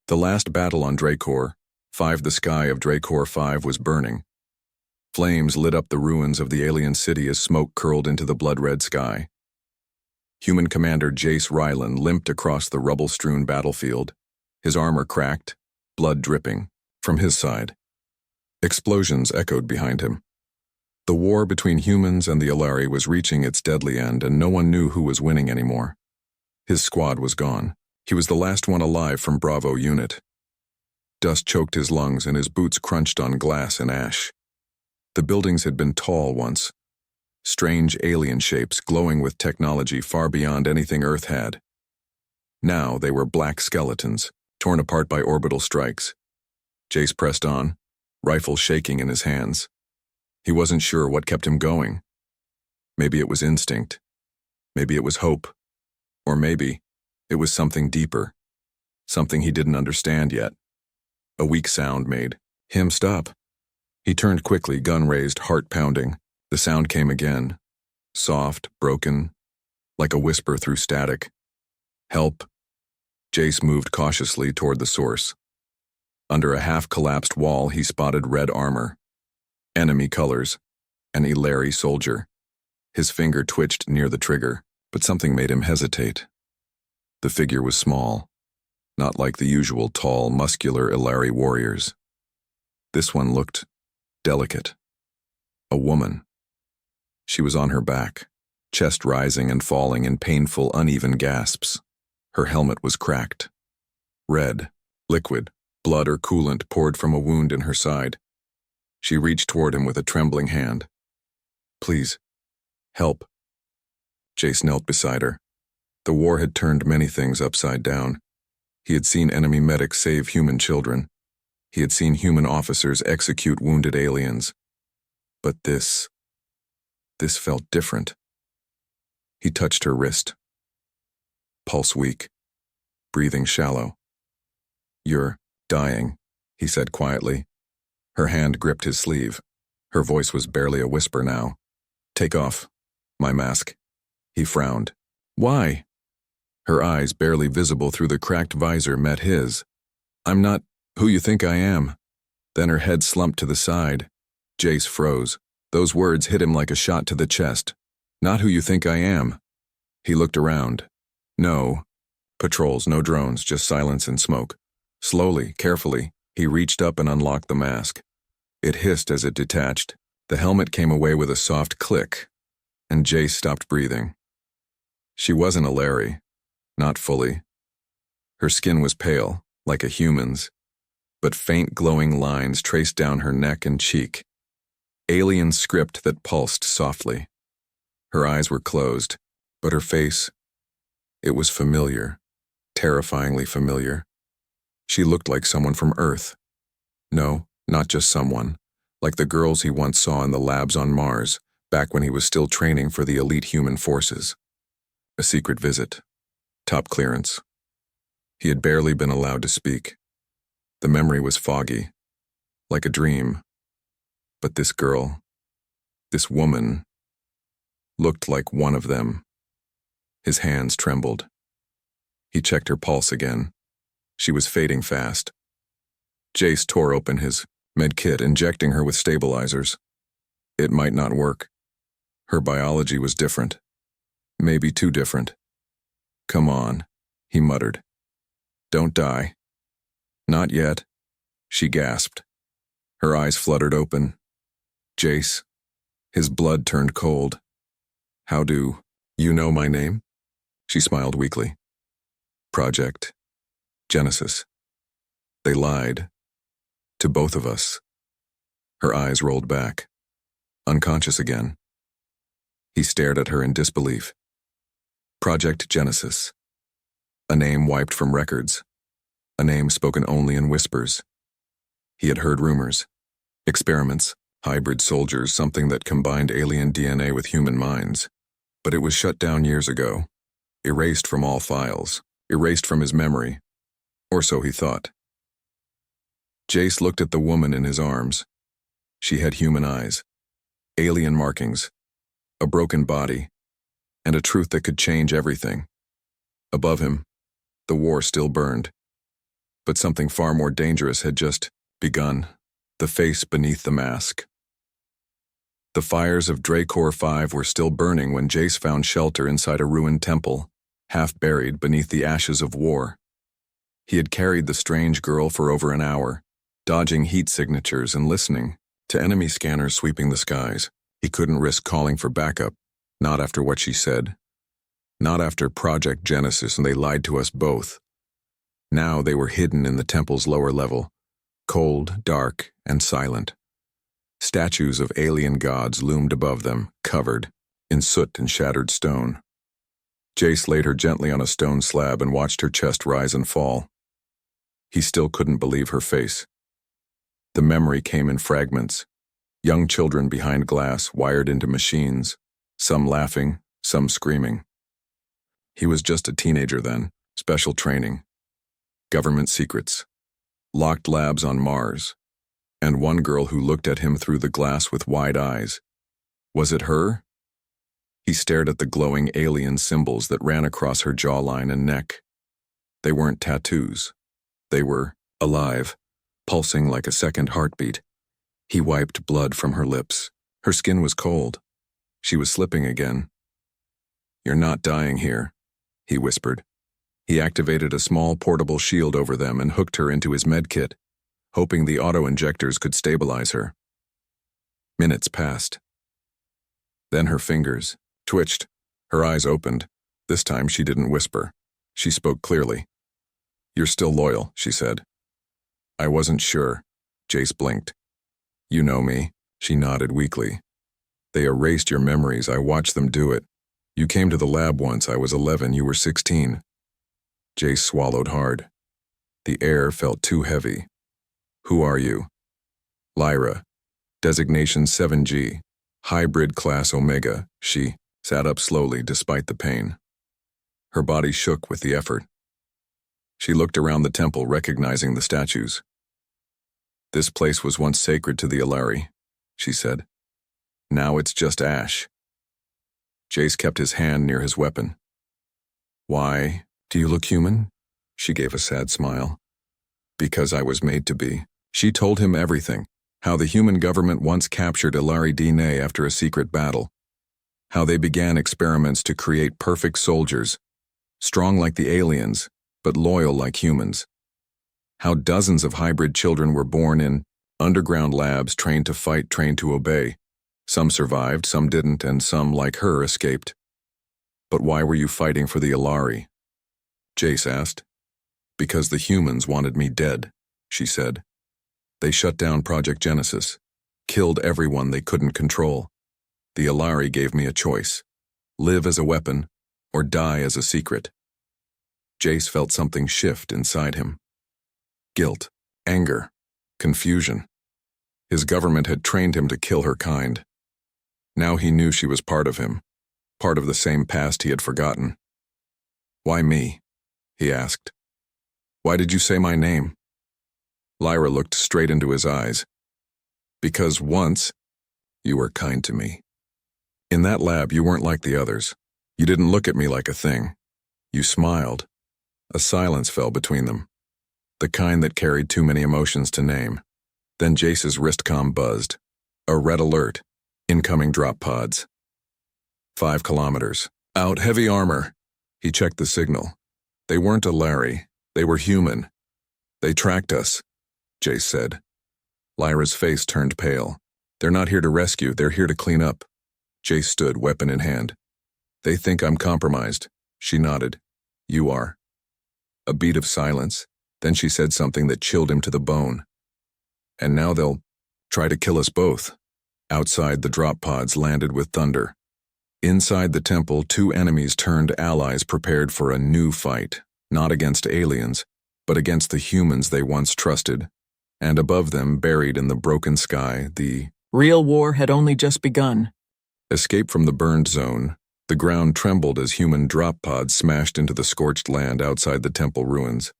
The last battle on Dracor 5. The sky of Dracor 5 was burning. Flames lit up the ruins of the alien city as smoke curled into the blood-red sky. Human commander Jace Rylan limped across the rubble-strewn battlefield, his armor cracked, blood dripping from his side. Explosions echoed behind him. The war between humans and the Alari was reaching its deadly end, and no one knew who was winning anymore. His squad was gone. He was the last one alive from Bravo Unit. Dust choked his lungs and his boots crunched on glass and ash. The buildings had been tall once, strange alien shapes glowing with technology far beyond anything Earth had. Now they were black skeletons, torn apart by orbital strikes. Jace pressed on, rifle shaking in his hands. He wasn't sure what kept him going. Maybe it was instinct. Maybe it was hope. Or maybe it was something deeper, something he didn't understand yet. A weak sound made him stop. He turned quickly, gun raised, heart pounding. The sound came again, soft, broken, like a whisper through static. Help. Jace moved cautiously toward the source. Under a half-collapsed wall, he spotted red armor. Enemy colors. An Ilari soldier. His finger twitched near the trigger, but something made him hesitate. The figure was small, not like the usual tall, muscular Ilari warriors. This one looked delicate. A woman. She was on her back, chest rising and falling in painful, uneven gasps. Her helmet was cracked. Red, liquid, blood or coolant poured from a wound in her side. She reached toward him with a trembling hand. Please, help. Jace knelt beside her. The war had turned many things upside down. He had seen enemy medics save human children. He had seen human officers execute wounded aliens. But this felt different. He touched her wrist. Pulse weak, breathing shallow. You're dying, he said quietly. Her hand gripped his sleeve. Her voice was barely a whisper now. Take off my mask. He frowned. Why? Her eyes, barely visible through the cracked visor, met his. I'm not who you think I am. Then her head slumped to the side. Jace froze. Those words hit him like a shot to the chest. Not who you think I am. He looked around. No patrols, no drones, just silence and smoke. Slowly, carefully, he reached up and unlocked the mask. It hissed as it detached. The helmet came away with a soft click, and Jace stopped breathing. She wasn't a Larry. Not fully. Her skin was pale, like a human's, but faint glowing lines traced down her neck and cheek. Alien script that pulsed softly. Her eyes were closed, but her face, it was familiar, terrifyingly familiar. She looked like someone from Earth. No, not just someone, like the girls he once saw in the labs on Mars, back when he was still training for the elite human forces. A secret visit. Top clearance. He had barely been allowed to speak. The memory was foggy, like a dream. But this girl, this woman, looked like one of them. His hands trembled. He checked her pulse again. She was fading fast. Jace tore open his med kit, injecting her with stabilizers. It might not work. Her biology was different. Maybe too different. Come on, he muttered. Don't die. Not yet, she gasped. Her eyes fluttered open. Jace. His blood turned cold. How do you know my name? She smiled weakly. Project Genesis. They lied. To both of us. Her eyes rolled back. Unconscious again. He stared at her in disbelief. Project Genesis. A name wiped from records. A name spoken only in whispers. He had heard rumors. Experiments. Hybrid soldiers, something that combined alien DNA with human minds. But it was shut down years ago. Erased from all files. Erased from his memory. Or so he thought. Jace looked at the woman in his arms. She had human eyes. Alien markings. A broken body. And a truth that could change everything. Above him, the war still burned. But something far more dangerous had just begun. The face beneath the mask. The fires of Dracor 5 were still burning when Jace found shelter inside a ruined temple, half buried beneath the ashes of war. He had carried the strange girl for over an hour, dodging heat signatures and listening to enemy scanners sweeping the skies. He couldn't risk calling for backup, not after what she said. Not after Project Genesis, and they lied to us both. Now they were hidden in the temple's lower level, cold, dark, and silent. Statues of alien gods loomed above them, covered in soot and shattered stone. Jace laid her gently on a stone slab and watched her chest rise and fall. He still couldn't believe her face. The memory came in fragments. Young children behind glass wired into machines, some laughing, some screaming. He was just a teenager then, special training, government secrets, locked labs on Mars, and one girl who looked at him through the glass with wide eyes. Was it her? He stared at the glowing alien symbols that ran across her jawline and neck. They weren't tattoos. They were alive, pulsing like a second heartbeat. He wiped blood from her lips. Her skin was cold. She was slipping again. "You're not dying here," he whispered. He activated a small portable shield over them and hooked her into his medkit, hoping the auto-injectors could stabilize her. Minutes passed. Then her fingers twitched. Her eyes opened. This time she didn't whisper. She spoke clearly. "You're still loyal," she said. "I wasn't sure." Jace blinked. "You know me." She nodded weakly. "They erased your memories. I watched them do it. You came to the lab once. I was 11. You were 16. Jace swallowed hard. The air felt too heavy. "Who are you?" "Lyra. Designation 7G. Hybrid class Omega." She sat up slowly despite the pain. Her body shook with the effort. She looked around the temple, recognizing the statues. "This place was once sacred to the Alari," she said. "Now it's just ash." Jace kept his hand near his weapon. "Why do you look human?" She gave a sad smile. "Because I was made to be." She told him everything, how the human government once captured Alari DNA after a secret battle, how they began experiments to create perfect soldiers, strong like the aliens, but loyal like humans, how dozens of hybrid children were born in underground labs trained to fight, trained to obey. Some survived, some didn't, and some, like her, escaped. "But why were you fighting for the Alari?" Jace asked. "Because the humans wanted me dead," she said. "They shut down Project Genesis, killed everyone they couldn't control. The Alari gave me a choice: live as a weapon or die as a secret." Jace felt something shift inside him. Guilt, anger, confusion. His government had trained him to kill her kind. Now he knew she was part of him, part of the same past he had forgotten. "Why me?" he asked. "Why did you say my name?" Lyra looked straight into his eyes. "Because once, you were kind to me. In that lab, you weren't like the others. You didn't look at me like a thing. You smiled." A silence fell between them, the kind that carried too many emotions to name. Then Jace's wristcom buzzed. A red alert. Incoming drop pods. 5 kilometers. Out, heavy armor. He checked the signal. They weren't Alari. They were human. "They tracked us," Jace said. Lyra's face turned pale. "They're not here to rescue. They're here to clean up." Jace stood, weapon in hand. "They think I'm compromised." She nodded. "You are." A beat of silence. Then she said something that chilled him to the bone. "And now they'll try to kill us both." Outside, the drop pods landed with thunder. Inside the temple, 2 enemies turned allies prepared for a new fight, not against aliens, but against the humans they once trusted. And above them, buried in the broken sky, the real war had only just begun. Escape from the burned zone. The ground trembled as human drop pods smashed into the scorched land outside the temple ruins.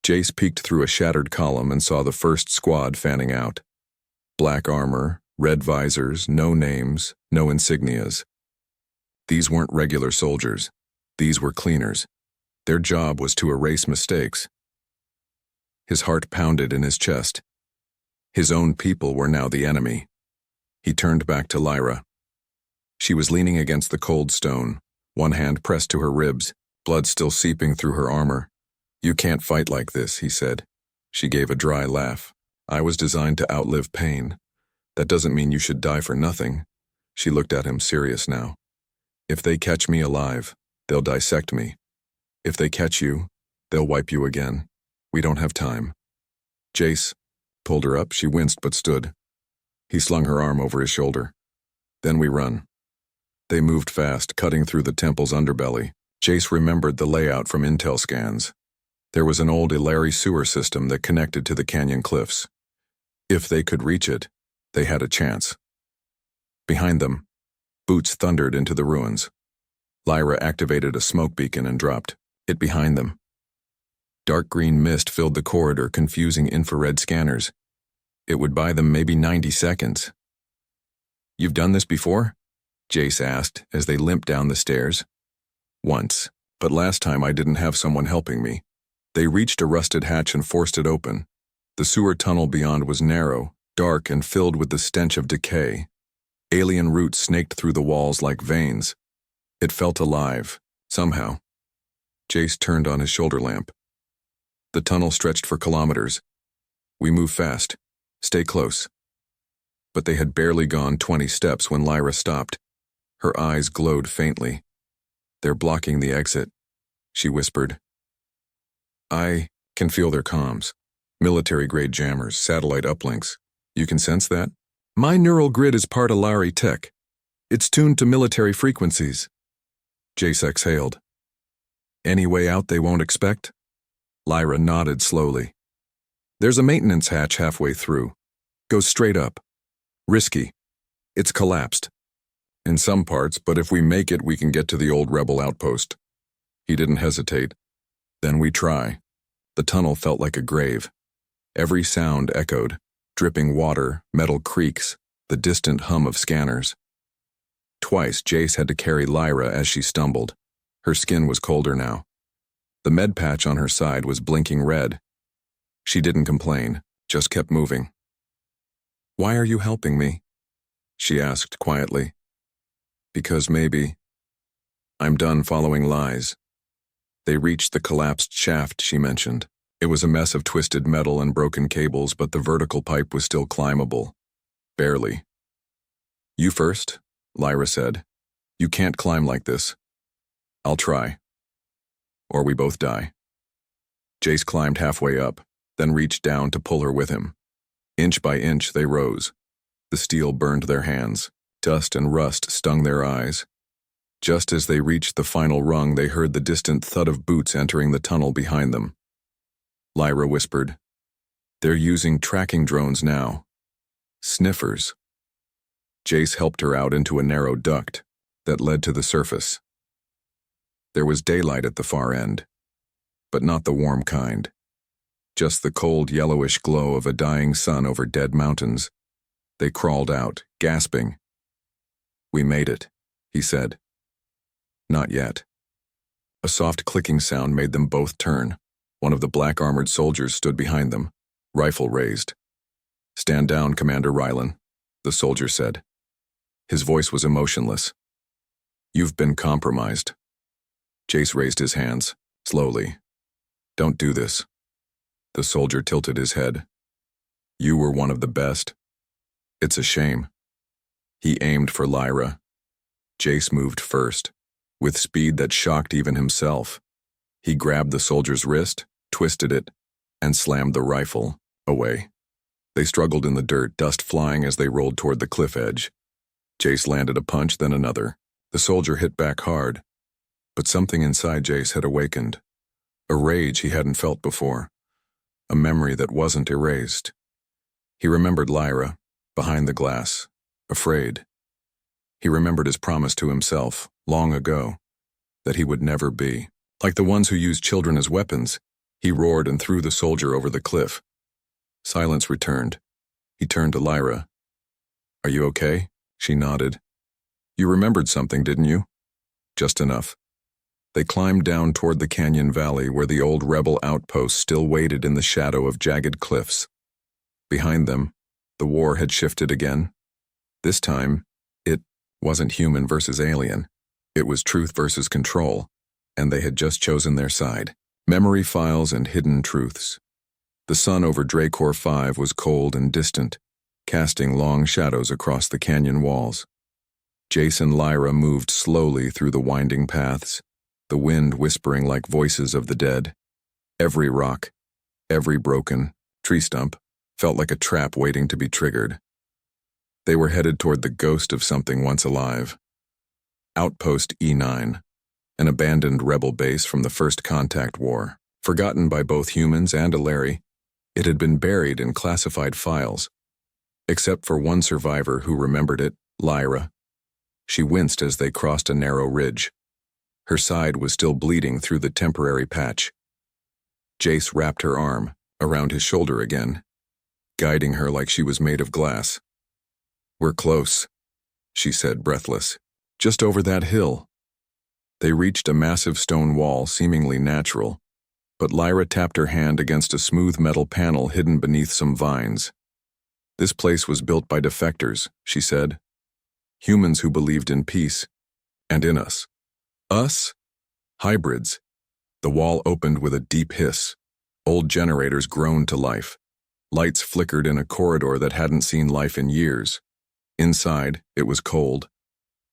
Jace peeked through a shattered column and saw the first squad fanning out. Black armor, red visors, no names, no insignias. These weren't regular soldiers. These were cleaners. Their job was to erase mistakes. His heart pounded in his chest. His own people were now the enemy. He turned back to Lyra. She was leaning against the cold stone, one hand pressed to her ribs, blood still seeping through her armor. "You can't fight like this," he said. She gave a dry laugh. "I was designed to outlive pain. That doesn't mean you should die for nothing." She looked at him, serious now. "If they catch me alive, they'll dissect me. If they catch you, they'll wipe you again. We don't have time." Jace pulled her up. She winced but stood. He slung her arm over his shoulder. "Then we run." They moved fast, cutting through the temple's underbelly. Jace remembered the layout from intel scans. There was an old Ilari sewer system that connected to the canyon cliffs. If they could reach it, they had a chance. Behind them, boots thundered into the ruins. Lyra activated a smoke beacon and dropped it behind them. Dark green mist filled the corridor, confusing infrared scanners. It would buy them maybe 90 seconds. "You've done this before?" Jace asked as they limped down the stairs. "Once, but last time I didn't have someone helping me." They reached a rusted hatch and forced it open. The sewer tunnel beyond was narrow, dark, and filled with the stench of decay. Alien roots snaked through the walls like veins. It felt alive, somehow. Jace turned on his shoulder lamp. The tunnel stretched for kilometers. "We move fast. Stay close." But they had barely gone 20 steps when Lyra stopped. Her eyes glowed faintly. "They're blocking the exit," she whispered. "I can feel their comms. Military-grade jammers, satellite uplinks. You can sense that? My neural grid is part Ilari tech. It's tuned to military frequencies." Jace exhaled. "Any way out they won't expect?" Lyra nodded slowly. "There's a maintenance hatch halfway through. Goes straight up. Risky. It's collapsed. In some parts, but if we make it, we can get to the old rebel outpost." He didn't hesitate. "Then we try." The tunnel felt like a grave. Every sound echoed. Dripping water, metal creaks, the distant hum of scanners. Twice, Jace had to carry Lyra as she stumbled. Her skin was colder now. The med patch on her side was blinking red. She didn't complain, just kept moving. "Why are you helping me?" she asked quietly. "Because maybe I'm done following lies." They reached the collapsed shaft she mentioned. It was a mess of twisted metal and broken cables, but the vertical pipe was still climbable. Barely. "You first," Lyra said. "You can't climb like this." "I'll try. Or we both die." Jace climbed halfway up, then reached down to pull her with him. Inch by inch, they rose. The steel burned their hands. Dust and rust stung their eyes. Just as they reached the final rung, they heard the distant thud of boots entering the tunnel behind them. Lyra whispered, "They're using tracking drones now. Sniffers." Jace helped her out into a narrow duct that led to the surface. There was daylight at the far end, but not the warm kind. Just the cold yellowish glow of a dying sun over dead mountains. They crawled out, gasping. "We made it," he said. "Not yet." A soft clicking sound made them both turn. One of the black-armored soldiers stood behind them, rifle raised. "Stand down, Commander Rylan," the soldier said. His voice was emotionless. "You've been compromised." Jace raised his hands, slowly. "Don't do this." The soldier tilted his head. "You were one of the best. It's a shame." He aimed for Lyra. Jace moved first, with speed that shocked even himself. He grabbed the soldier's wrist, twisted it, and slammed the rifle away. They struggled in the dirt, dust flying as they rolled toward the cliff edge. Jace landed a punch, then another. The soldier hit back hard, but something inside Jace had awakened. A rage he hadn't felt before. A memory that wasn't erased. He remembered Lyra, behind the glass, afraid. He remembered his promise to himself, long ago, that he would never be. Like the ones who used children as weapons, he roared and threw the soldier over the cliff. Silence returned. He turned to Lyra. "Are you okay?" She nodded. "You remembered something, didn't you?" "Just enough." They climbed down toward the canyon valley where the old rebel outpost still waited in the shadow of jagged cliffs. Behind them, the war had shifted again. This time, it wasn't human versus alien. It was truth versus control, and they had just chosen their side. Memory files and hidden truths. The sun over Dracor 5 was cold and distant, casting long shadows across the canyon walls. Jace and Lyra moved slowly through the winding paths, the wind whispering like voices of the dead. Every rock, every broken tree stump felt like a trap waiting to be triggered. They were headed toward the ghost of something once alive. Outpost E9, an abandoned rebel base from the First Contact War. Forgotten by both humans and Aleri, it had been buried in classified files. Except for one survivor who remembered it, Lyra. She winced as they crossed a narrow ridge. Her side was still bleeding through the temporary patch. Jace wrapped her arm around his shoulder again, guiding her like she was made of glass. "We're close," she said, breathless. "Just over that hill." They reached a massive stone wall, seemingly natural, but Lyra tapped her hand against a smooth metal panel hidden beneath some vines. "This place was built by defectors," she said. "Humans who believed in peace, and in us." "Us?" "Hybrids." The wall opened with a deep hiss. Old generators groaned to life. Lights flickered in a corridor that hadn't seen life in years. Inside, it was cold.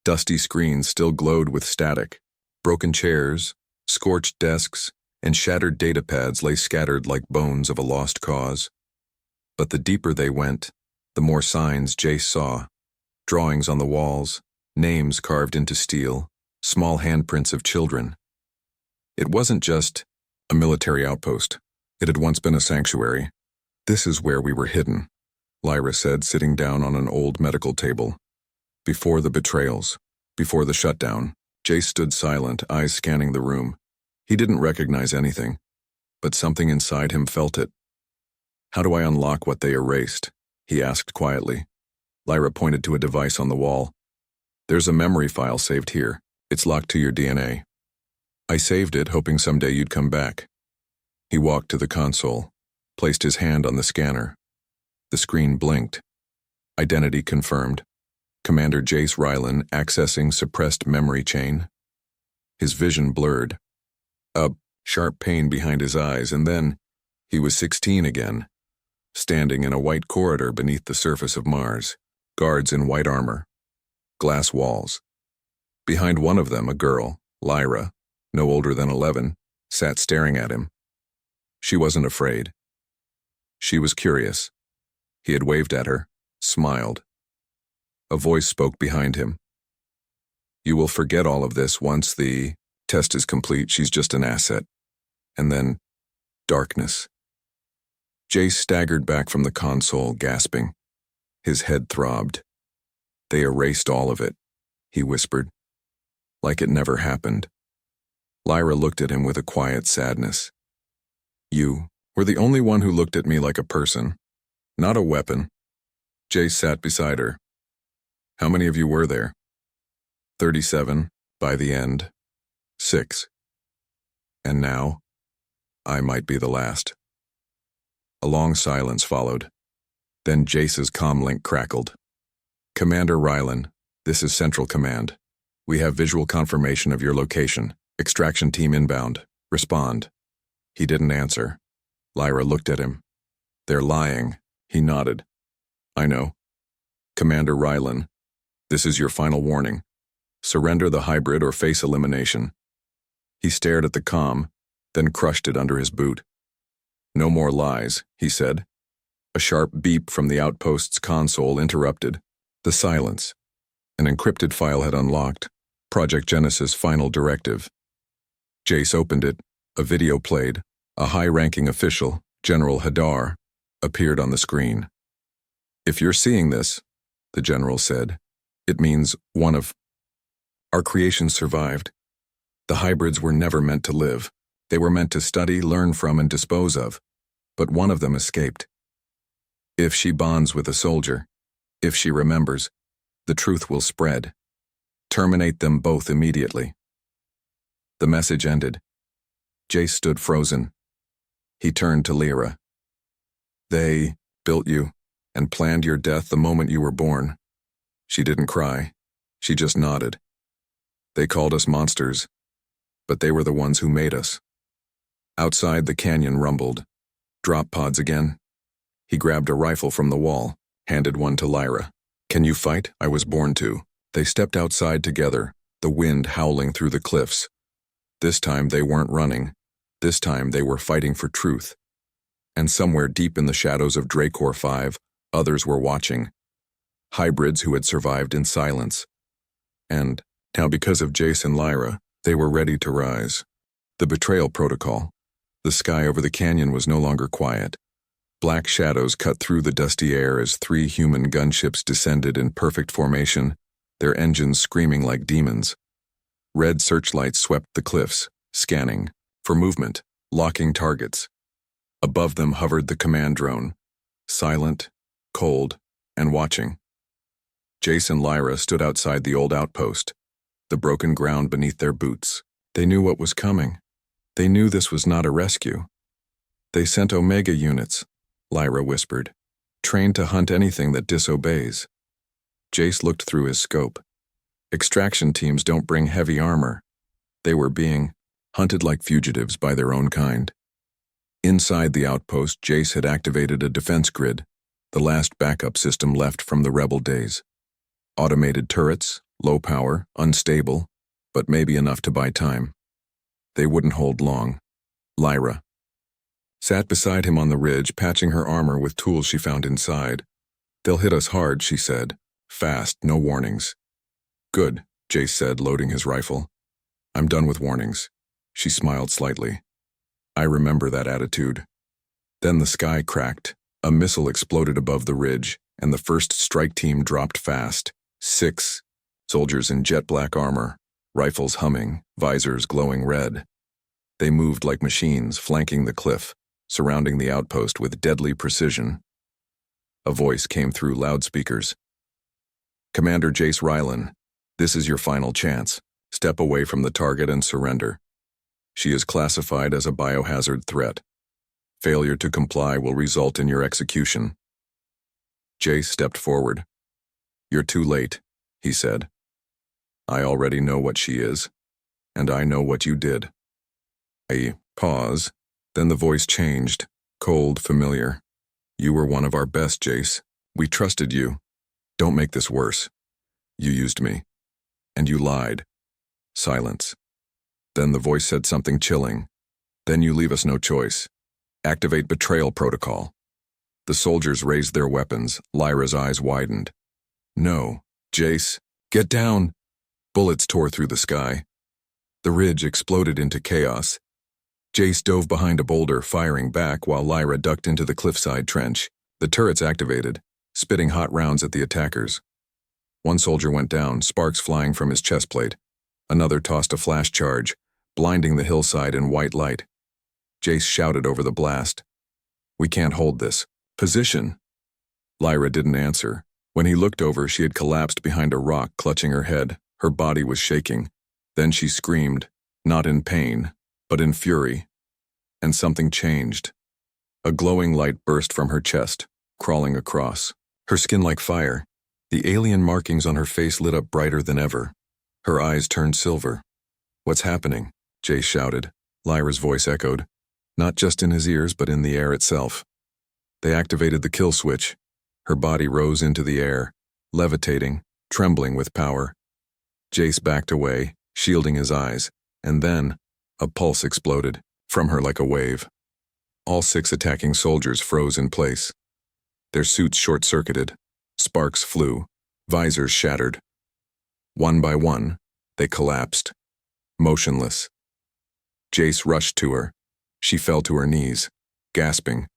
Dusty screens still glowed with static. Broken chairs, scorched desks, and shattered datapads lay scattered like bones of a lost cause. But the deeper they went, the more signs Jace saw. Drawings on the walls, names carved into steel, small handprints of children. It wasn't just a military outpost. It had once been a sanctuary. "This is where we were hidden," Lyra said, sitting down on an old medical table. "Before the betrayals, before the shutdown." Jace stood silent, eyes scanning the room. He didn't recognize anything, but something inside him felt it. "How do I unlock what they erased?" he asked quietly. Lyra pointed to a device on the wall. "There's a memory file saved here. It's locked to your DNA. I saved it, hoping someday you'd come back." He walked to the console, placed his hand on the scanner. The screen blinked. Identity confirmed. Commander Jace Rylan accessing suppressed memory chain. His vision blurred. A sharp pain behind his eyes, and then he was 16 again, standing in a white corridor beneath the surface of Mars. Guards in white armor. Glass walls. Behind one of them, a girl, Lyra, no older than 11, sat staring at him. She wasn't afraid. She was curious. He had waved at her, smiled. A voice spoke behind him. "You will forget all of this once the test is complete. She's just an asset." And then, darkness. Jace staggered back from the console, gasping. His head throbbed. "They erased all of it," he whispered, like it never happened. Lyra looked at him with a quiet sadness. "You were the only one who looked at me like a person, not a weapon." Jace sat beside her. "How many of you were there?" 37, by the end. 6. And now, I might be the last." A long silence followed. Then Jace's comlink crackled. "Commander Rylan, this is Central Command. We have visual confirmation of your location. Extraction team inbound. Respond." He didn't answer. Lyra looked at him. "They're lying." He nodded. "I know. Commander Rylan, this is your final warning. Surrender the hybrid or face elimination." He stared at the comm, then crushed it under his boot. "No more lies," he said. A sharp beep from the outpost's console interrupted the silence. An encrypted file had unlocked. Project Genesis' final directive. Jace opened it. A video played. A high-ranking official, General Hadar, appeared on the screen. "If you're seeing this," the general said, "it means one of our creations survived. The hybrids were never meant to live. They were meant to study, learn from, and dispose of. But one of them escaped. If she bonds with a soldier, if she remembers, the truth will spread. Terminate them both immediately." The message ended. Jace stood frozen. He turned to Lyra. They built you and planned your death the moment you were born. She didn't cry. She just nodded. They called us monsters, but they were the ones who made us. Outside, the canyon rumbled. Drop pods again. He grabbed a rifle from the wall, handed one to Lyra. Can you fight? I was born to. They stepped outside together, the wind howling through the cliffs. This time they weren't running. This time they were fighting for truth. And somewhere deep in the shadows of Dracor 5, others were watching. Hybrids who had survived in silence. And now, because of Jace and Lyra, they were ready to rise. The betrayal protocol. The sky over the canyon was no longer quiet. Black shadows cut through the dusty air as 3 human gunships descended in perfect formation, their engines screaming like demons. Red searchlights swept the cliffs, scanning, for movement, locking targets. Above them hovered the command drone, silent, cold, and watching. Jace and Lyra stood outside the old outpost, the broken ground beneath their boots. They knew what was coming. They knew this was not a rescue. They sent Omega units, Lyra whispered, trained to hunt anything that disobeys. Jace looked through his scope. Extraction teams don't bring heavy armor. They were being hunted like fugitives by their own kind. Inside the outpost, Jace had activated a defense grid, the last backup system left from the rebel days. Automated turrets, low power, unstable, but maybe enough to buy time. They wouldn't hold long. Lyra sat beside him on the ridge, patching her armor with tools she found inside. They'll hit us hard, she said. Fast, no warnings. Good, Jace said, loading his rifle. I'm done with warnings. She smiled slightly. I remember that attitude. Then the sky cracked. A missile exploded above the ridge, and the first strike team dropped fast. 6 soldiers in jet black armor, rifles humming, visors glowing red. They moved like machines, flanking the cliff, surrounding the outpost with deadly precision. A voice came through loudspeakers. Commander Jace Rylan, this is your final chance. Step away from the target and surrender. She is classified as a biohazard threat. Failure to comply will result in your execution. Jace stepped forward. You're too late, he said. I already know what she is, and I know what you did. A pause, then the voice changed, cold, familiar. You were one of our best, Jace. We trusted you. Don't make this worse. You used me. And you lied. Silence. Then the voice said something chilling. Then you leave us no choice. Activate betrayal protocol. The soldiers raised their weapons. Lyra's eyes widened. No, Jace, get down. Bullets tore through the sky. The ridge exploded into chaos. Jace dove behind a boulder, firing back while Lyra ducked into the cliffside trench. The turrets activated, spitting hot rounds at the attackers. One soldier went down, sparks flying from his chest plate. Another tossed a flash charge, blinding the hillside in white light. Jace shouted over the blast. We can't hold this. Position. Lyra didn't answer. When he looked over, she had collapsed behind a rock, clutching her head. Her body was shaking. Then she screamed, not in pain, but in fury. And something changed. A glowing light burst from her chest, crawling across. Her skin like fire. The alien markings on her face lit up brighter than ever. Her eyes turned silver. What's happening? Jace shouted. Lyra's voice echoed, not just in his ears but in the air itself. They activated the kill switch. Her body rose into the air, levitating, trembling with power. Jace backed away, shielding his eyes, and then a pulse exploded from her like a wave. All 6 attacking soldiers froze in place. Their suits short-circuited. Sparks flew. Visors shattered. One by one, they collapsed, motionless. Jace rushed to her. She fell to her knees, gasping,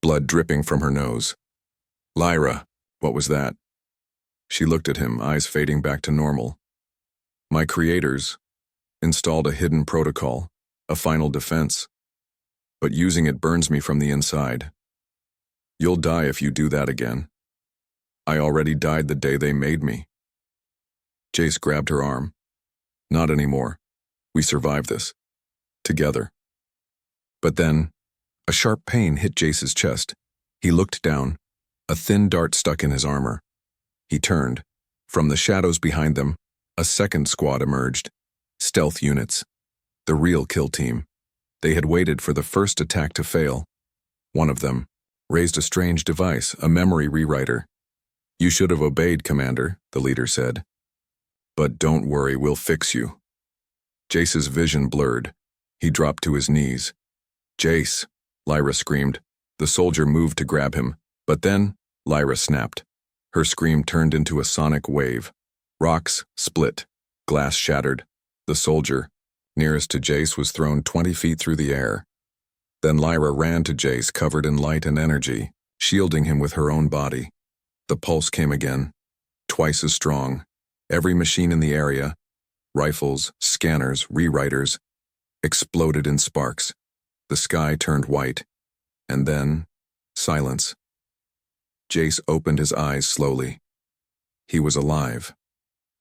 blood dripping from her nose. Lyra, what was that? She looked at him, eyes fading back to normal. My creators installed a hidden protocol, a final defense. But using it burns me from the inside. You'll die if you do that again. I already died the day they made me. Jace grabbed her arm. Not anymore. We survived this. Together. But then, a sharp pain hit Jace's chest. He looked down. A thin dart stuck in his armor. He turned. From the shadows behind them, a second squad emerged. Stealth units. The real kill team. They had waited for the first attack to fail. One of them raised a strange device, a memory rewriter. "You should have obeyed, Commander," the leader said. "But don't worry, we'll fix you." Jace's vision blurred. He dropped to his knees. "Jace," Lyra screamed. The soldier moved to grab him, but then Lyra snapped. Her scream turned into a sonic wave. Rocks split. Glass shattered. The soldier, nearest to Jace, was thrown 20 feet through the air. Then Lyra ran to Jace, covered in light and energy, shielding him with her own body. The pulse came again, twice as strong. Every machine in the area, rifles, scanners, rewriters, exploded in sparks. The sky turned white, and then silence. Jace opened his eyes slowly. He was alive.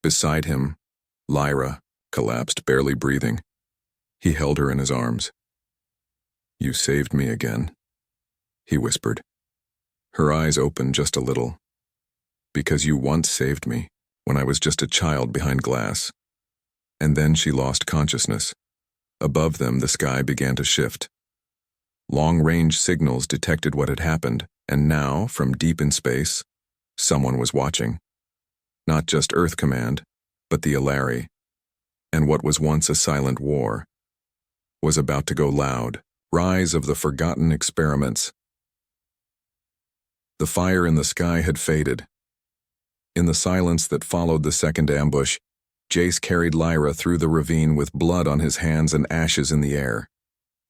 Beside him, Lyra collapsed, barely breathing. He held her in his arms. "You saved me again," he whispered. Her eyes opened just a little. "Because you once saved me, when I was just a child behind glass." And then she lost consciousness. Above them, the sky began to shift. Long-range signals detected what had happened, and now, from deep in space, someone was watching. Not just Earth Command, but the Alari. And what was once a silent war was about to go loud. Rise of the forgotten experiments. The fire in the sky had faded. In the silence that followed the second ambush, Jace carried Lyra through the ravine with blood on his hands and ashes in the air.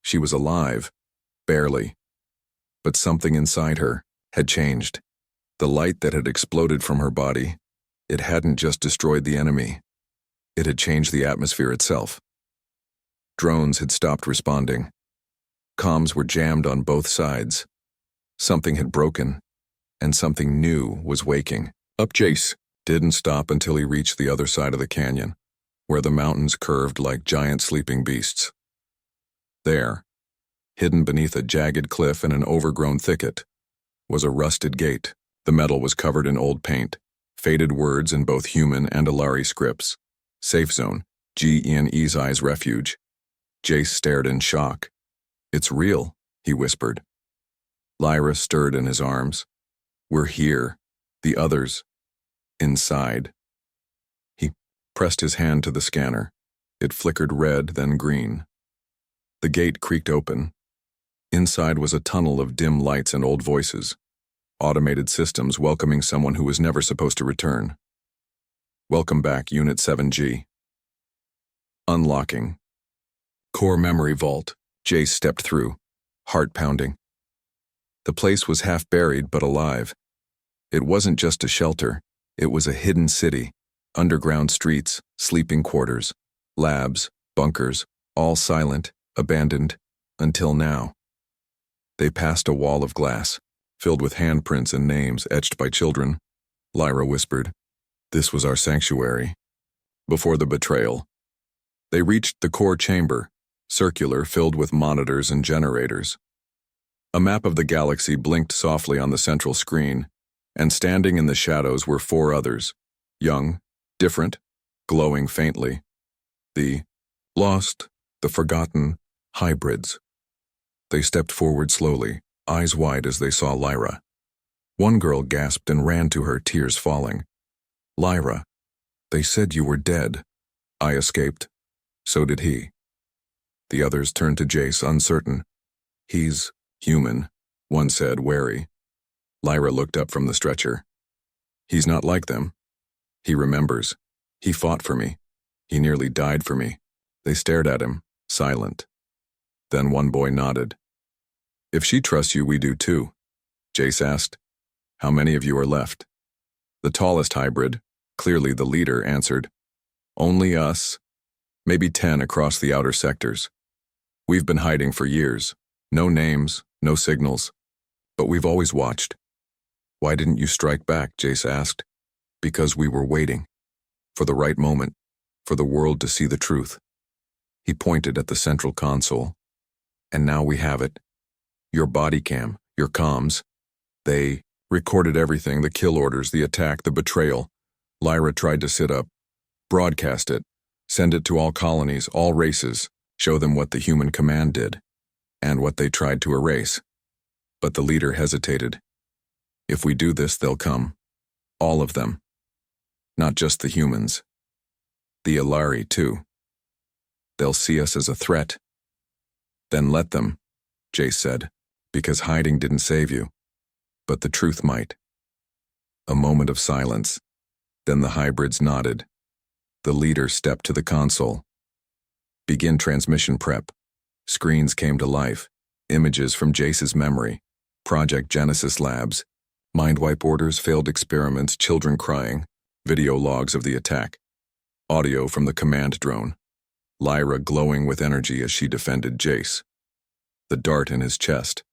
She was alive, barely. But something inside her had changed. The light that had exploded from her body, it hadn't just destroyed the enemy. It had changed the atmosphere itself. Drones had stopped responding. Comms were jammed on both sides. Something had broken, and something new was waking. Up Jace didn't stop until he reached the other side of the canyon, where the mountains curved like giant sleeping beasts. There, hidden beneath a jagged cliff and an overgrown thicket, was a rusted gate. The metal was covered in old paint, faded words in both human and Alari scripts. "Safe zone, G.E.N.E.'s refuge." Jace stared in shock. "It's real," he whispered. Lyra stirred in his arms. "We're here. The others. Inside." He pressed his hand to the scanner. It flickered red, then green. The gate creaked open. Inside was a tunnel of dim lights and old voices. Automated systems welcoming someone who was never supposed to return. "Welcome back, Unit 7G. Unlocking. Core memory vault." Jace stepped through, heart pounding. The place was half buried but alive. It wasn't just a shelter, it was a hidden city. Underground streets, sleeping quarters, labs, bunkers, all silent, abandoned, until now. They passed a wall of glass, filled with handprints and names etched by children. Lyra whispered, "This was our sanctuary." Before the betrayal. They reached the core chamber, circular, filled with monitors and generators. A map of the galaxy blinked softly on the central screen, and standing in the shadows were 4 others, young, different, glowing faintly. The lost, the forgotten, hybrids. They stepped forward slowly, eyes wide as they saw Lyra. One girl gasped and ran to her, tears falling. "Lyra, they said you were dead." "I escaped. So did he." The others turned to Jace, uncertain. "He's human," one said, wary. Lyra looked up from the stretcher. "He's not like them. He remembers. He fought for me. He nearly died for me." They stared at him, silent. Then one boy nodded. "If she trusts you, we do too," Jace asked. "How many of you are left?" The tallest hybrid, clearly the leader, answered, "Only us. Maybe 10 across the outer sectors. We've been hiding for years. No names, no signals. But we've always watched." "Why didn't you strike back?" Jace asked. "Because we were waiting. For the right moment. For the world to see the truth." He pointed at the central console. And now we have it. Your body cam, your comms. They recorded everything, the kill orders, the attack, the betrayal. Lyra tried to sit up, broadcast it, send it to all colonies, all races, show them what the human command did, and what they tried to erase. But the leader hesitated. If we do this, they'll come. All of them. Not just the humans. The Ilari, too. They'll see us as a threat. Then let them, Jace said, because hiding didn't save you. But the truth might. A moment of silence. Then the hybrids nodded. The leader stepped to the console. Begin transmission prep. Screens came to life. Images from Jace's memory. Project Genesis labs. Mind wipe orders, failed experiments, children crying. Video logs of the attack. Audio from the command drone. Lyra glowing with energy as she defended Jace. The dart in his chest.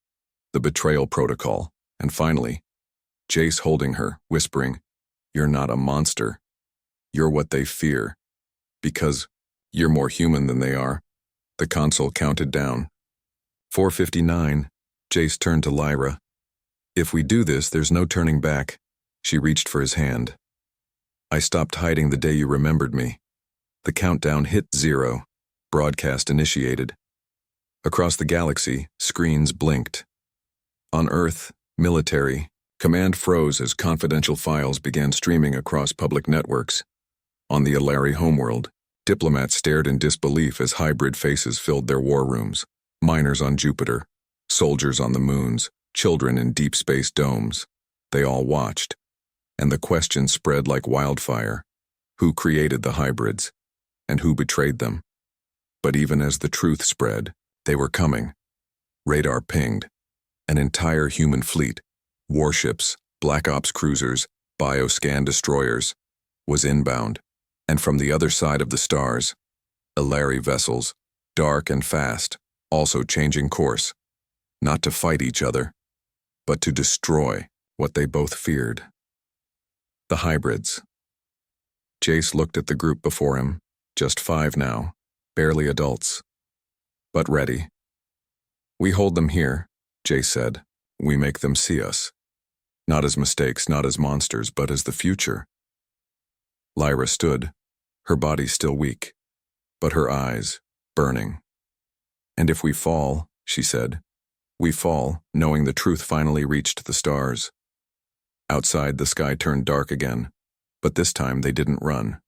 The betrayal protocol. And finally, Jace holding her, whispering, "You're not a monster. You're what they fear. Because you're more human than they are." The console counted down. 4:59, Jace turned to Lyra. "If we do this, there's no turning back." She reached for his hand. "I stopped hiding the day you remembered me." The countdown hit 0. Broadcast initiated. Across the galaxy, screens blinked. On Earth, military, command froze as confidential files began streaming across public networks. On the Ilari homeworld, diplomats stared in disbelief as hybrid faces filled their war rooms. Miners on Jupiter, soldiers on the moons, children in deep space domes. They all watched. And the question spread like wildfire. Who created the hybrids? And who betrayed them? But even as the truth spread, they were coming. Radar pinged. An entire human fleet, warships, Black Ops cruisers, bioscan destroyers, was inbound. And from the other side of the stars, Ilari vessels, dark and fast, also changing course. Not to fight each other, but to destroy what they both feared. The hybrids. Jace looked at the group before him, just 5 now, barely adults. But ready. "We hold them here," Jace said. "We make them see us. Not as mistakes, not as monsters, but as the future." Lyra stood, her body still weak, but her eyes burning. "And if we fall," she said, "we fall, knowing the truth finally reached the stars." Outside, the sky turned dark again, but this time they didn't run.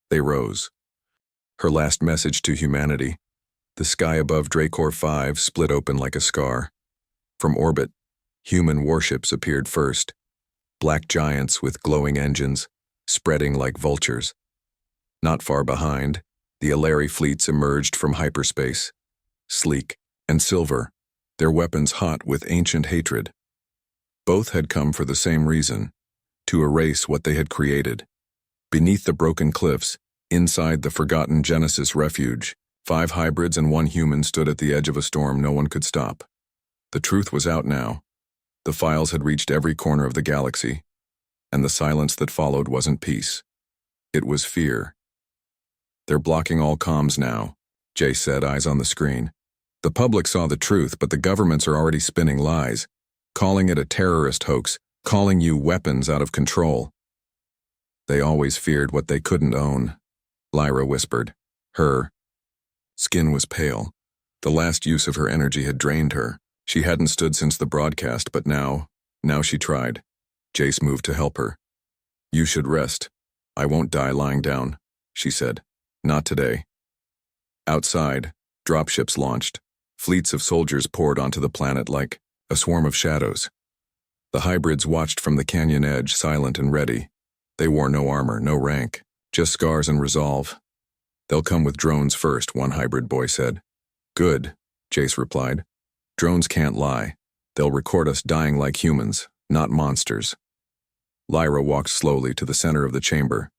They rose. Her last message to humanity. The sky above Dracor 5 split open like a scar. From orbit, human warships appeared first. Black giants with glowing engines, spreading like vultures. Not far behind, the Ilari fleets emerged from hyperspace. Sleek and silver, their weapons hot with ancient hatred. Both had come for the same reason, to erase what they had created. Beneath the broken cliffs, inside the forgotten Genesis refuge, 5 hybrids and 1 human stood at the edge of a storm no one could stop. The truth was out now. The files had reached every corner of the galaxy, and the silence that followed wasn't peace. It was fear. "They're blocking all comms now," Jay said, eyes on the screen. "The public saw the truth, but the governments are already spinning lies, calling it a terrorist hoax, calling you weapons out of control." "They always feared what they couldn't own," Lyra whispered. Her skin was pale. The last use of her energy had drained her. She hadn't stood since the broadcast, but now she tried. Jace moved to help her. "You should rest. I won't die lying down," she said. "Not today." Outside, dropships launched. Fleets of soldiers poured onto the planet like a swarm of shadows. The hybrids watched from the canyon edge, silent and ready. They wore no armor, no rank, just scars and resolve. "They'll come with drones first," one hybrid boy said. "Good," Jace replied. "Drones can't lie. They'll record us dying like humans, not monsters." Lyra walked slowly to the center of the chamber.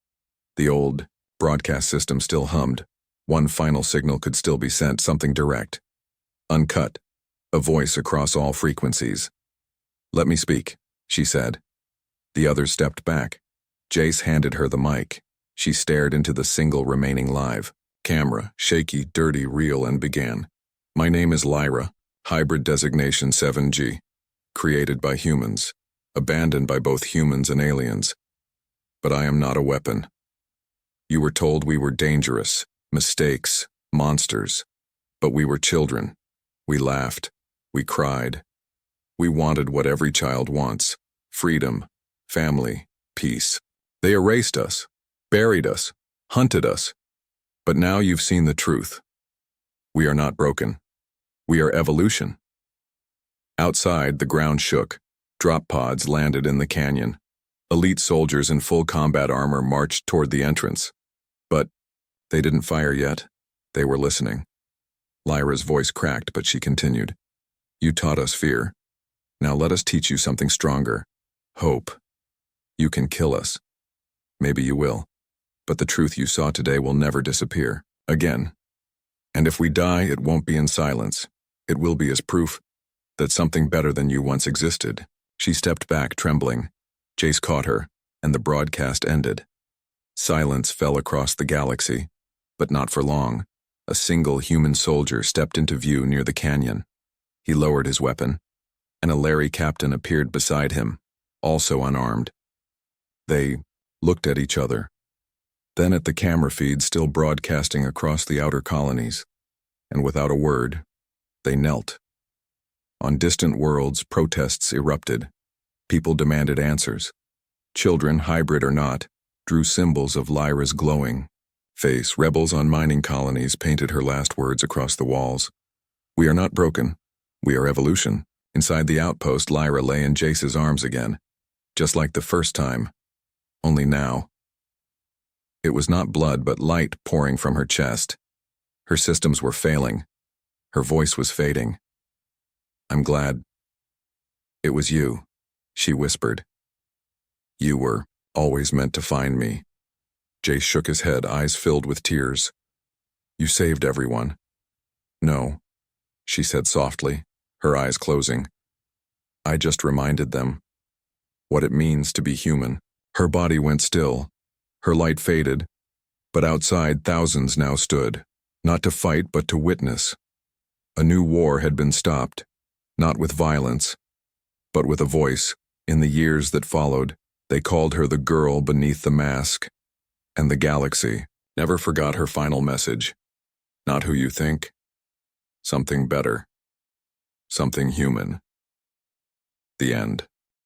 The old broadcast system still hummed. One final signal could still be sent, something direct. Uncut. A voice across all frequencies. "Let me speak," she said. The others stepped back. Jace handed her the mic. She stared into the single remaining live camera, shaky, dirty, real, and began. My name is Lyra, hybrid designation 7G, created by humans, abandoned by both humans and aliens. But I am not a weapon. You were told we were dangerous, mistakes, monsters. But we were children. We laughed. We cried. We wanted what every child wants: freedom, family, peace. They erased us, buried us, hunted us. But now you've seen the truth. We are not broken. We are evolution. Outside, the ground shook. Drop pods landed in the canyon. Elite soldiers in full combat armor marched toward the entrance. But they didn't fire yet. They were listening. Lyra's voice cracked, but she continued. You taught us fear. Now let us teach you something stronger. Hope. You can kill us. Maybe you will. But the truth you saw today will never disappear. Again. And if we die, it won't be in silence. It will be as proof that something better than you once existed. She stepped back, trembling. Jace caught her, and the broadcast ended. Silence fell across the galaxy, but not for long. A single human soldier stepped into view near the canyon. He lowered his weapon, and a Larry captain appeared beside him, also unarmed. They looked at each other, then at the camera feed still broadcasting across the outer colonies, and without a word, they knelt. On distant worlds, protests erupted. People demanded answers. Children, hybrid or not, drew symbols of Lyra's glowing face. Rebels on mining colonies painted her last words across the walls. We are not broken. We are evolution. Inside the outpost, Lyra lay in Jace's arms again, just like the first time. Only now. It was not blood, but light pouring from her chest. Her systems were failing. Her voice was fading. I'm glad. It was you, she whispered. You were always meant to find me. Jace shook his head, eyes filled with tears. You saved everyone. No, she said softly, her eyes closing. I just reminded them what it means to be human. Her body went still. Her light faded. But outside, thousands now stood, not to fight but to witness. A new war had been stopped, not with violence, but with a voice. In the years that followed, they called her the girl beneath the mask. And the galaxy never forgot her final message. Not who you think. Something better. Something human. The end.